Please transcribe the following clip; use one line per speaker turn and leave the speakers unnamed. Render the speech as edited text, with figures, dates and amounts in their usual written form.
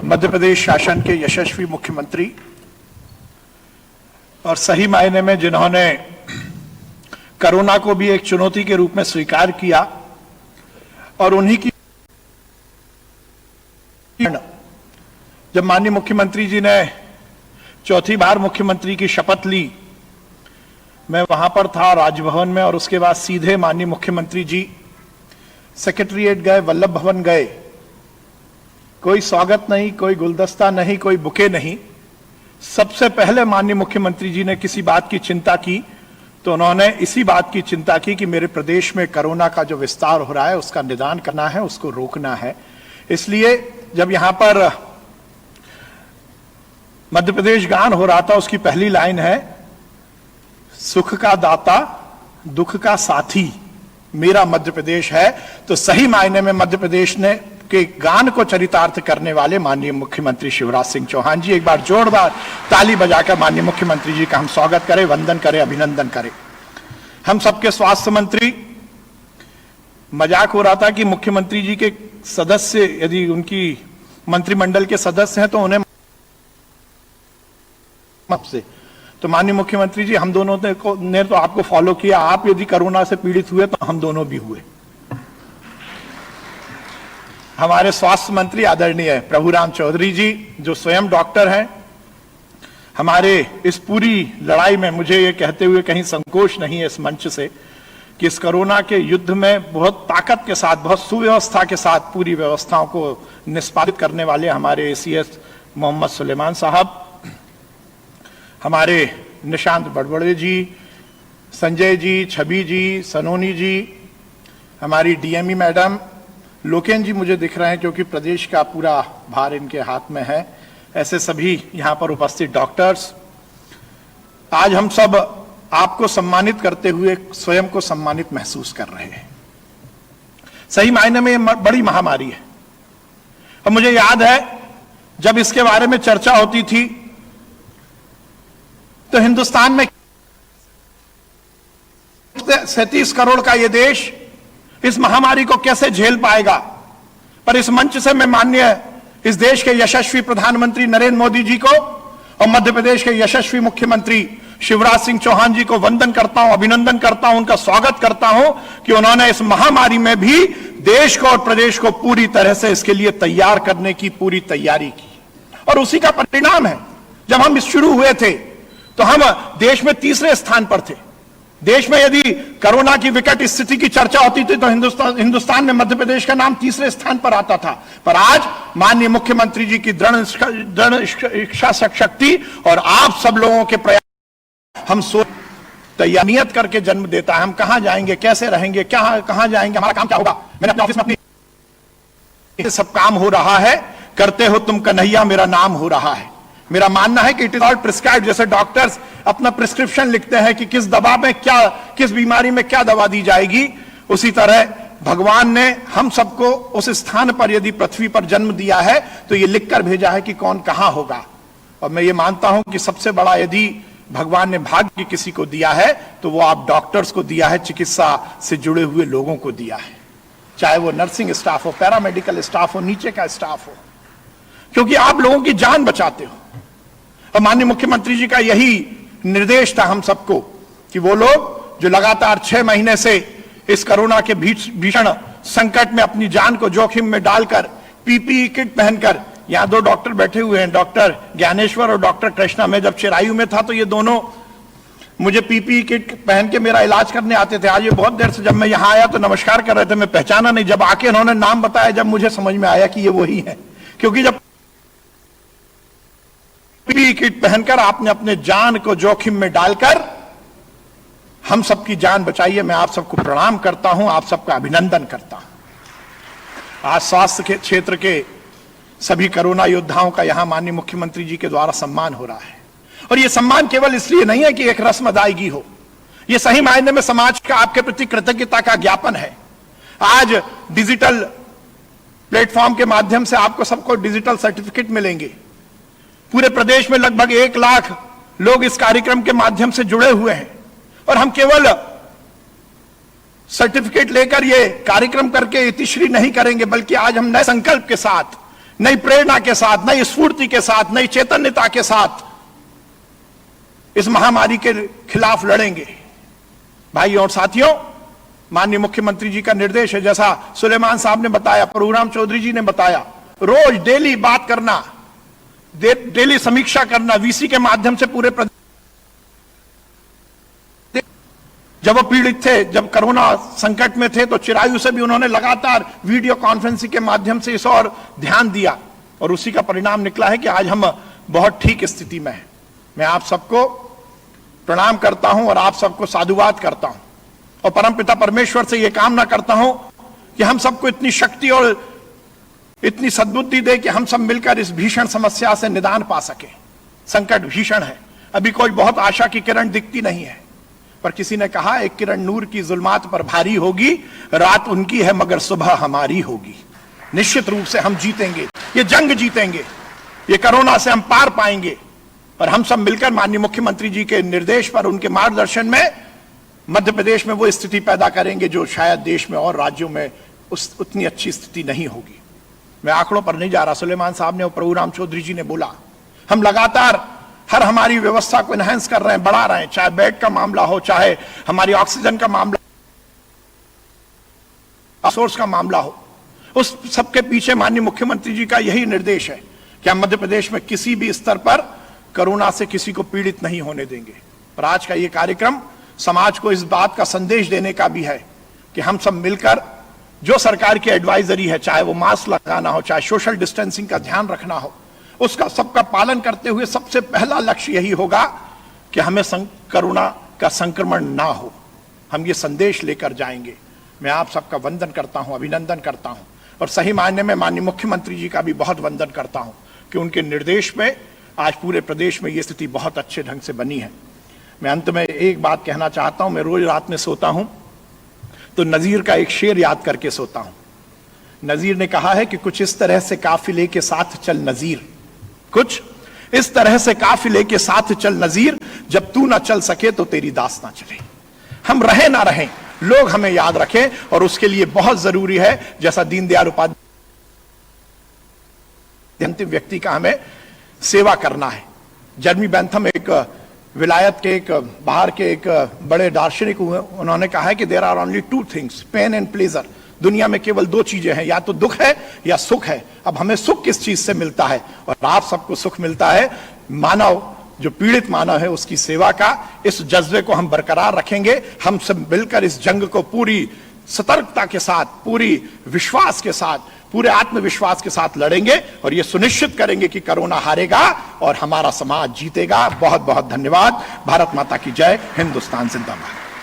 मध्य प्रदेश शासन के यशस्वी मुख्यमंत्री और सही मायने में जिन्होंने कोरोना को भी एक चुनौती के रूप में स्वीकार किया और उन्हीं की जब माननीय मुख्यमंत्री जी ने चौथी बार मुख्यमंत्री की शपथ ली, मैं वहां पर था राजभवन में, और उसके बाद सीधे माननीय मुख्यमंत्री जी सेक्रेटरीएट गए, वल्लभ भवन गए। कोई स्वागत नहीं, कोई गुलदस्ता नहीं, कोई बुके नहीं। सबसे पहले माननीय मुख्यमंत्री जी ने किसी बात की चिंता की तो उन्होंने इसी बात की चिंता की कि मेरे प्रदेश में कोरोना का जो विस्तार हो रहा है उसका निदान करना है, उसको रोकना है। इसलिए जब यहां पर मध्य प्रदेश गान हो रहा था, उसकी पहली लाइन है, सुख का दाता दुख का साथी मेरा मध्य प्रदेश है। तो सही मायने में मध्य प्रदेश ने के गान को चरितार्थ करने वाले माननीय मुख्यमंत्री शिवराज सिंह चौहान जी, एक बार जोरदार ताली बजाकर माननीय मुख्यमंत्री जी का हम स्वागत करें, वंदन करें, अभिनंदन करें। हम सबके स्वास्थ्य मंत्री, मजाक हो रहा था कि मुख्यमंत्री जी के सदस्य यदि उनकी मंत्रिमंडल के सदस्य हैं तो उन्हें से तो माननीय मुख्यमंत्री जी, हम दोनों ने तो आपको फॉलो किया। आप यदि कोरोना से पीड़ित हुए तो हम दोनों भी हुए। हमारे स्वास्थ्य मंत्री आदरणीय प्रभुराम चौधरी जी, जो स्वयं डॉक्टर हैं, हमारे इस पूरी लड़ाई में मुझे ये कहते हुए कहीं संकोच नहीं है इस मंच से कि इस कोरोना के युद्ध में बहुत ताकत के साथ, बहुत सुव्यवस्था के साथ पूरी व्यवस्थाओं को निष्पादित करने वाले हमारे एसीएस मोहम्मद सुलेमान साहब, हमारे निशांत बड़बड़े जी, संजय जी, छवि जी, सनोनी जी, हमारी डीएमई मैडम, लोकेन जी मुझे दिख रहे हैं क्योंकि प्रदेश का पूरा भार इनके हाथ में है। ऐसे सभी यहां पर उपस्थित डॉक्टर्स, आज हम सब आपको सम्मानित करते हुए स्वयं को सम्मानित महसूस कर रहे हैं। सही मायने में ये बड़ी महामारी है और मुझे याद है जब इसके बारे में चर्चा होती थी तो हिंदुस्तान में 37 करोड़ का यह देश इस महामारी को कैसे झेल पाएगा। पर इस मंच से मैं माननीय इस देश के यशस्वी प्रधानमंत्री नरेंद्र मोदी जी को और मध्य प्रदेश के यशस्वी मुख्यमंत्री शिवराज सिंह चौहान जी को वंदन करता हूं, अभिनंदन करता हूं, उनका स्वागत करता हूं कि उन्होंने इस महामारी में भी देश को और प्रदेश को पूरी तरह से इसके लिए तैयार करने की पूरी तैयारी की। और उसी का परिणाम है, जब हम शुरू हुए थे तो हम देश में तीसरे स्थान पर थे। देश में यदि कोरोना की विकट स्थिति की चर्चा होती थी तो हिंदुस्तान में मध्य प्रदेश का नाम तीसरे स्थान पर आता था। पर आज माननीय मुख्यमंत्री जी की दृढ़ इच्छा शक्ति और आप सब लोगों के प्रयास हम तैयार नियत करके जन्म देता है। हम कहां जाएंगे, कैसे रहेंगे, कहां जाएंगे, हमारा काम क्या होगा। मैंने अपने ऑफिस में अपनी सब काम हो रहा है, करते हो तुम कन्हैया मेरा नाम हो रहा है। मेरा मानना है कि इट इज ऑल प्रिस्क्राइब्ड। जैसे डॉक्टर्स अपना प्रिस्क्रिप्शन लिखते हैं कि किस दवा में क्या, किस बीमारी में क्या दवा दी जाएगी, उसी तरह भगवान ने हम सबको उस स्थान पर यदि पृथ्वी पर जन्म दिया है तो ये लिखकर भेजा है कि कौन कहां होगा। और मैं ये मानता हूं कि सबसे बड़ा यदि भगवान ने भाग्य किसी को दिया है तो वो आप डॉक्टर्स को दिया है, चिकित्सा से जुड़े हुए लोगों को दिया है, चाहे वो नर्सिंग स्टाफ हो, पैरामेडिकल स्टाफ हो, नीचे का स्टाफ हो, क्योंकि आप लोगों की जान बचाते हो। और माननीय मुख्यमंत्री जी का यही निर्देश था हम सबको कि वो लोग जो लगातार 6 महीने से इस कोरोना के भीषण संकट में अपनी जान को जोखिम में डालकर पीपीई किट पहनकर, यहां 2 डॉक्टर बैठे हुए हैं, डॉक्टर ज्ञानेश्वर और डॉक्टर कृष्णा। मैं जब चिरायु में था तो ये दोनों मुझे पीपीई किट पहन के मेरा इलाज करने आते थे। आज ये बहुत देर से जब मैं यहां आया तो नमस्कार कर रहे थे, मैं पहचाना नहीं। जब आके उन्होंने नाम बताया, जब मुझे समझ में आया कि ये वही है, क्योंकि जब पीपीई किट पहनकर आपने अपने जान को जोखिम में डालकर हम सबकी जान बचाई है। मैं आप सबको प्रणाम करता हूं, आप सबका अभिनंदन करता हूं। आज स्वास्थ्य के क्षेत्र के सभी कोरोना योद्धाओं का यहां माननीय मुख्यमंत्री जी के द्वारा सम्मान हो रहा है। और यह सम्मान केवल इसलिए नहीं है कि एक रस्म अदायगी हो, यह सही मायने में समाज का आपके प्रति कृतज्ञता का ज्ञापन है। आज डिजिटल प्लेटफॉर्म के माध्यम से आपको सबको डिजिटल सर्टिफिकेट मिलेंगे। पूरे प्रदेश में लगभग 1 लाख लोग इस कार्यक्रम के माध्यम से जुड़े हुए हैं और हम केवल सर्टिफिकेट लेकर ये कार्यक्रम करके इतिश्री नहीं करेंगे, बल्कि आज हम नए संकल्प के साथ नई प्रेरणा के साथ, नई स्फूर्ति के साथ, नई चैतन्यता के साथ इस महामारी के खिलाफ लड़ेंगे। भाइयों और साथियों, माननीय मुख्यमंत्री जी का निर्देश है, जैसा सुलेमान साहब ने बताया, प्रभुराम चौधरी जी ने बताया, रोज डेली बात करना, डेली समीक्षा करना, वीसी के माध्यम से पूरे प्रदेश। जब वो पीड़ित थे, जब कोरोना संकट में थे, तो चिरायु से भी उन्होंने लगातार वीडियो कॉन्फ्रेंसिंग के माध्यम से इस और ध्यान दिया, और उसी का परिणाम निकला है कि आज हम बहुत ठीक स्थिति में हैं। मैं आप सबको प्रणाम करता हूं और आप सबको साधुवाद करता हूं, और परमपिता परमेश्वर से यह कामना करता हूं कि हम सबको इतनी शक्ति और इतनी सद्बुद्धि दे कि हम सब मिलकर इस भीषण समस्या से निदान पा सके। संकट भीषण है, अभी कोई बहुत आशा की किरण दिखती नहीं है, पर किसी ने कहा, एक किरण नूर की जुल्मात पर भारी होगी, रात उनकी है मगर सुबह हमारी होगी। निश्चित रूप से हम जीतेंगे, ये जंग जीतेंगे, ये कोरोना से हम पार पाएंगे, और हम सब मिलकर माननीय मुख्यमंत्री जी के निर्देश पर, उनके मार्गदर्शन में मध्य प्रदेश में वो स्थिति पैदा करेंगे जो शायद देश में और राज्यों में उतनी अच्छी स्थिति नहीं होगी। मैं आंकड़ों पर नहीं जा रहा, सुलेमान साहब ने और प्रभुराम चौधरी जी ने बोला, हम लगातार हर हमारी व्यवस्था को एनहांस कर रहे हैं, बढ़ा रहे हैं, चाहे बेड का मामला हो, चाहे हमारी ऑक्सीजन का मामला, सोर्स का मामला हो। उस सबके पीछे माननीय मुख्यमंत्री जी का यही निर्देश है कि हम मध्य प्रदेश में किसी भी स्तर पर कोरोना से किसी को पीड़ित नहीं होने देंगे। पर आज का यह कार्यक्रम समाज को इस बात का संदेश देने का भी है कि हम सब मिलकर जो सरकार की एडवाइजरी है, चाहे वो मास्क लगाना हो, चाहे सोशल डिस्टेंसिंग का ध्यान रखना हो, उसका सबका पालन करते हुए सबसे पहला लक्ष्य यही होगा कि हमें कोरोना का संक्रमण ना हो। हम ये संदेश लेकर जाएंगे। मैं आप सबका वंदन करता हूं, अभिनंदन करता हूं, और सही मायने में माननीय मुख्यमंत्री जी का भी बहुत वंदन करता हूं कि उनके निर्देश में आज पूरे प्रदेश में ये स्थिति बहुत अच्छे ढंग से बनी है। मैं अंत में एक बात कहना चाहता हूं, मैं रोज रात में सोता हूं तो नजीर का एक शेर याद करके सोता हूं। नजीर ने कहा है कि कुछ इस तरह से काफिले के साथ चल नजीर, कुछ इस तरह से काफिले के साथ चल नजीर, जब तू ना चल सके तो तेरी दास ना चले। हम रहे ना रहें, लोग हमें याद रखें, और उसके लिए बहुत जरूरी है, जैसा दीनदयाल उपाध्याय, अंतिम व्यक्ति का हमें सेवा करना है। जर्मी बेंथम एक विलायत के एक बाहर के एक बड़े दार्शनिक हुए, उन्होंने कहा है कि there are only two things, pain and pleasure. दुनिया में केवल दो चीजें हैं, या तो दुख है या सुख है। अब हमें सुख किस चीज से मिलता है? और आप सबको सुख मिलता है मानव, जो पीड़ित मानव है उसकी सेवा का। इस जज्बे को हम बरकरार रखेंगे। हम सब मिलकर इस जंग को पूरी सतर्कता के साथ, पूरी विश्वास के साथ, पूरे आत्मविश्वास के साथ लड़ेंगे, और यह सुनिश्चित करेंगे कि कोरोना हारेगा और हमारा समाज जीतेगा। बहुत बहुत धन्यवाद। भारत माता की जय। हिंदुस्तान जिंदाबाद।